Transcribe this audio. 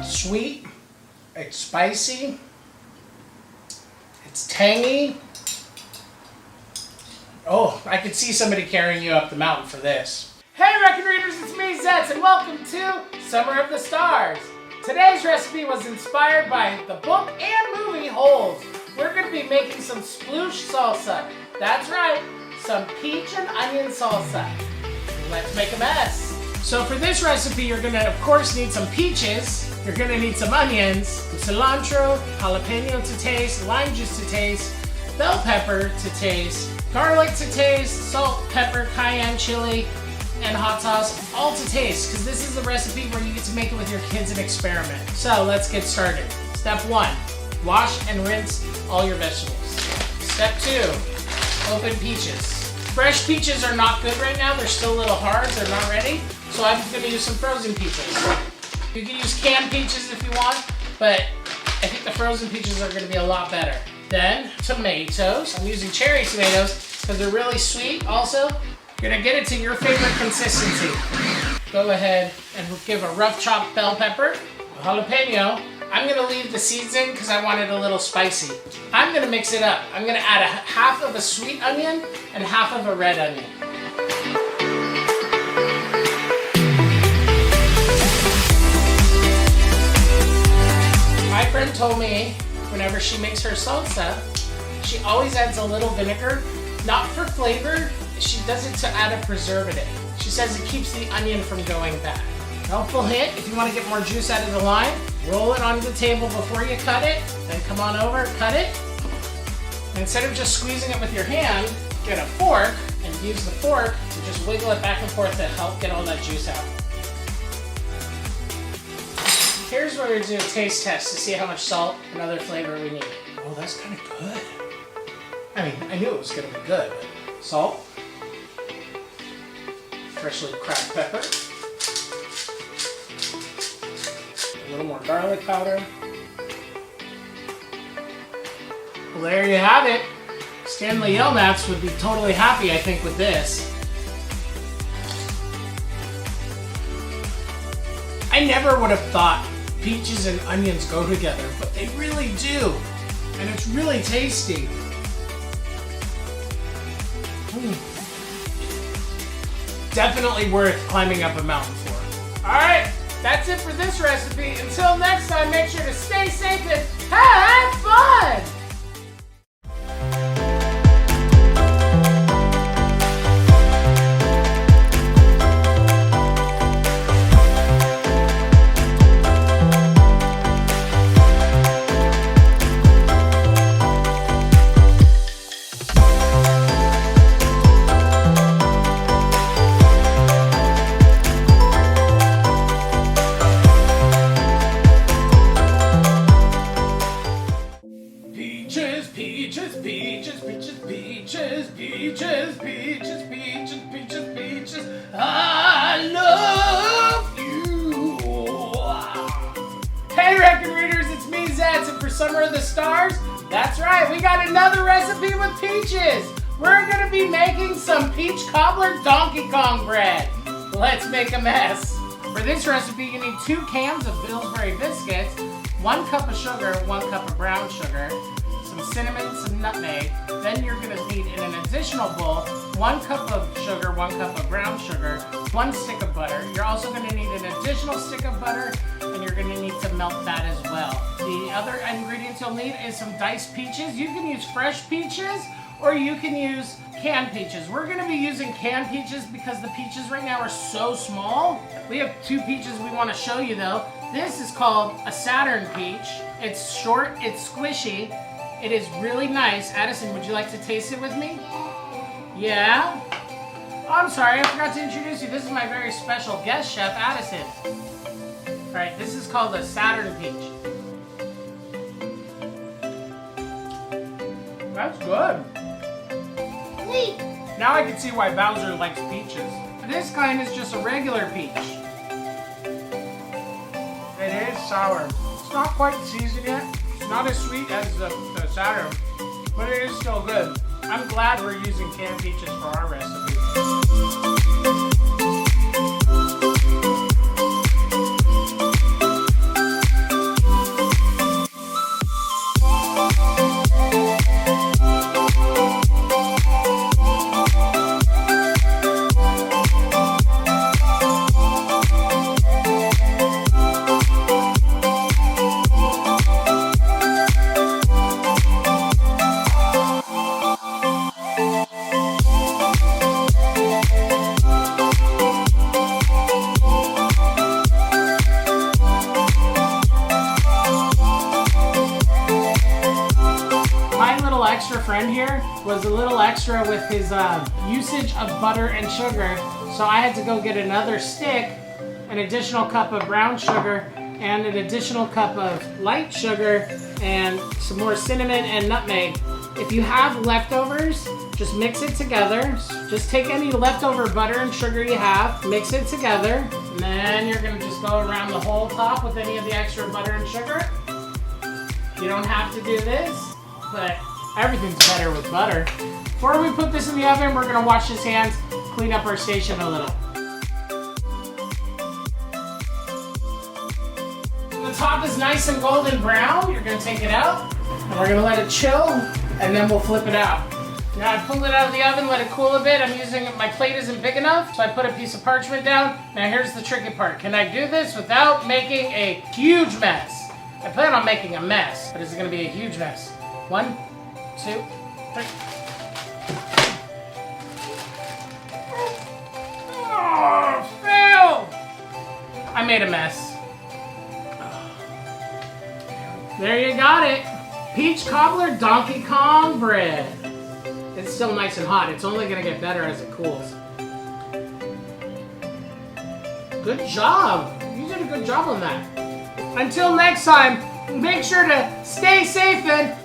Sweet, it's spicy, it's tangy. Oh, I could see somebody carrying you up the mountain for this. Hey record readers, it's me Zets, and welcome to Summer of the Stars. Today's recipe was inspired by the book and movie Holes. We're going to be making some sploosh salsa. That's right, some peach and onion salsa. Let's make a mess. So for this recipe, you're going to, of course, need some peaches. You're going to need some onions, cilantro, jalapeno to taste, lime juice to taste, bell pepper to taste, garlic to taste, salt, pepper, cayenne, chili, and hot sauce, all to taste, because this is the recipe where you get to make it with your kids and experiment. So let's get started. Step 1, wash and rinse all your vegetables. Step 2, open peaches. Fresh peaches are not good right now. They're still a little hard. They're not ready. So I'm going to use some frozen peaches. You can use canned peaches if you want, but I think the frozen peaches are going to be a lot better. Then tomatoes. I'm using cherry tomatoes because they're really sweet. Also, you're going to get it to your favorite consistency. Go ahead and give a rough chopped bell pepper, a jalapeno. I'm going to leave the seeds in because I want it a little spicy. I'm going to mix it up. I'm going to add half of a sweet onion and half of a red onion. My friend told me whenever she makes her salsa, she always adds a little vinegar, not for flavor, she does it to add a preservative. She says it keeps the onion from going bad. Helpful hint, if you want to get more juice out of the lime, roll it onto the table before you cut it, then come on over, cut it. And instead of just squeezing it with your hand, get a fork and use the fork to just wiggle it back and forth to help get all that juice out. Here's where we do a taste test to see how much salt and other flavor we need. Oh, that's kind of good. I mean, I knew it was going to be good. Salt, freshly cracked pepper, a little more garlic powder. Well, there you have it. Stanley Yelnats would be totally happy, I think, with this. I never would have thought peaches and onions go together, but they really do. And it's really tasty. Definitely worth climbing up a mountain for. Alright, that's it for this recipe. Until next time, make sure to stay safe and have fun! Peaches, peaches, peaches, peaches, peaches, peaches, peaches, peaches, peaches, peaches, I love you. Hey record readers, it's me Zets, and for Summer of the Stars, that's right, we got another recipe with peaches. We're gonna be making some peach cobbler Donkey Kong bread. Let's make a mess. For this recipe, you need 2 cans of Pillsbury biscuits, 1 cup of sugar, 1 cup of brown sugar, some cinnamon, some nutmeg. Then you're going to need in an additional bowl 1 cup of sugar, 1 cup of brown sugar, 1 stick of butter. You're also going to need an additional stick of butter, and you're going to need to melt that as well. The other ingredients you'll need is some diced peaches. You can use fresh peaches or you can use canned peaches. We're going to be using canned peaches because the peaches right now are so small. We have 2 peaches we want to show you though. This is called a Saturn peach. It's short, it's squishy. It is really nice. Addison, would you like to taste it with me? Yeah? Oh, I'm sorry, I forgot to introduce you. This is my very special guest chef, Addison. All right, this is called a Saturn peach. That's good. Now I can see why Bowser likes peaches. This kind is just a regular peach. It is sour. It's not quite seasoned yet. It's not as sweet as the Saturn, but it is still good. I'm glad we're using canned peaches for our recipe. friend here was a little extra with his usage of butter and sugar. So I had to go get another stick, an additional cup of brown sugar, and an additional cup of light sugar, and some more cinnamon and nutmeg. If you have leftovers, just mix it together. Just take any leftover butter and sugar you have, mix it together, and then you're gonna just go around the whole top with any of the extra butter and sugar. You don't have to do this, but everything's better with butter. Before we put this in the oven, we're gonna wash his hands, clean up our station a little. The top is nice and golden brown. You're gonna take it out, and we're gonna let it chill, and then we'll flip it out. Now I pulled it out of the oven, let it cool a bit. I'm using, my plate isn't big enough, so I put a piece of parchment down. Now here's the tricky part. Can I do this without making a huge mess? I plan on making a mess, but is it gonna be a huge mess? 1, 2, 3. Oh, fail! I made a mess. There you got it. Peach Cobbler Donkey Kong bread. It's still nice and hot. It's only gonna get better as it cools. Good job. You did a good job on that. Until next time, make sure to stay safe and